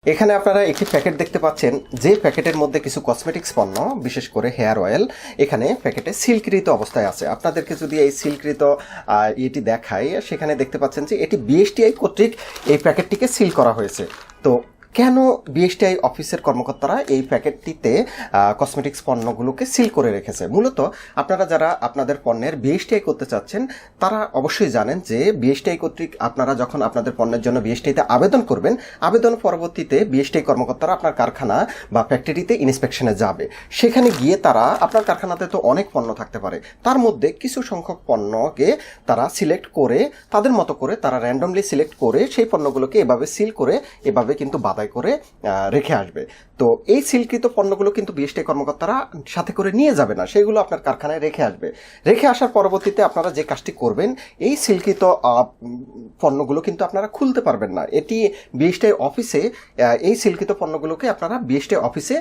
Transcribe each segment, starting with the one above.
এখানে আপনারা একটি প্যাকেট দেখতে পাচ্ছেন, যে প্যাকেটের মধ্যে কিছু কসমেটিক্স পণ্য, বিশেষ করে হেয়ার অয়েল এখানে প্যাকেটে সিলকৃত অবস্থায় আছে। আপনাদেরকে যদি এই সিলকৃত এটি দেখাই, সেখানে দেখতে পাচ্ছেন যে এটি বিএসটিআই কর্তৃক এই প্যাকেটটিকে সিল করা হয়েছে। তো কেন বিএসটিআই অফিসের কর্মকর্তারা এই প্যাকেটটিতে কসমেটিক্স পণ্যগুলোকে সিল করে রেখেছে? মূলত আপনারা যারা আপনাদের পণ্যের বিএসটিআই করতে চাচ্ছেন, তারা অবশ্যই জানেন যে বিএসটিআই কর্তৃক আপনারা যখন আপনাদের পণ্যের জন্য বিএসটিআইতে আবেদন করবেন, আবেদন পরবর্তীতে বিএসটিআই কর্মকর্তারা আপনার কারখানা বা ফ্যাক্টরিতে ইন্সপেকশনে যাবে। সেখানে গিয়ে তারা, আপনার কারখানাতে তো অনেক পণ্য থাকতে পারে, তার মধ্যে কিছু সংখ্যক পণ্যকে তারা সিলেক্ট করে, তাদের মতো করে তারা র্যান্ডমলি সিলেক্ট করে সেই পণ্যগুলোকে এভাবে সিল করে এভাবে কিন্তু করে রেখে আসবে। তো এই সিলকৃত পণ্যগুলো কিন্তু বিএসটিআই কর্মকর্তারা সাথে করে নিয়ে যাবে না, সেগুলো আপনার কারখানায় রেখে আসবে। রেখে আসার পরবর্তীতে আপনারা যে কাজটি করবেন, এই সিলকৃত পণ্যগুলো কিন্তু আপনারা খুলতে পারবেন না। এটি বিএসটিআই অফিসে, এই সিলকৃত পণ্যগুলোকে আপনারা বিএসটিআই অফিসে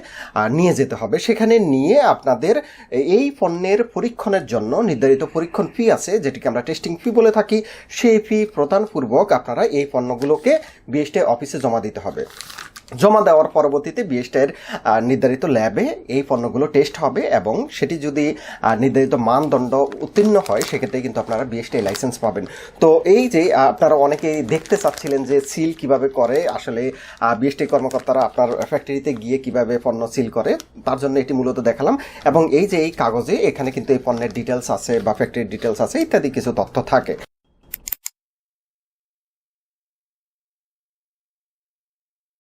নিয়ে যেতে হবে। সেখানে নিয়ে আপনাদের এই পণ্যের পরীক্ষণের জন্য নির্ধারিত পরীক্ষণ ফি আছে, যেটিকে আমরা টেস্টিং ফি বলে থাকি। সেই ফি প্রদানপূর্বক আপনারা এই পণ্যগুলোকে বিএসটিআই অফিসে জমা দিতে হবে। জমা দেওয়ার পরবর্তীতে বিএসটিআইয়ের নির্ধারিত ল্যাবে এই পণ্যগুলো টেস্ট হবে, এবং সেটি যদি নির্ধারিত মানদণ্ড উত্তীর্ণ হয়, সেক্ষেত্রে কিন্তু আপনারা বিএসটিআই লাইসেন্স পাবেন। তো এই যে আপনারা অনেকেই দেখতে চাচ্ছিলেন যে সিল কিভাবে করে, আসলে বিএসটিআই কর্মকর্তারা আপনার ফ্যাক্টরিতে গিয়ে কিভাবে পণ্য সিল করে, তার জন্য এটি মূলত দেখালাম। এবং এই যে এই কাগজে, এখানে কিন্তু এই পণ্যের ডিটেলস আছে বা ফ্যাক্টরির ডিটেলস আছে, ইত্যাদি কিছু তথ্য থাকে।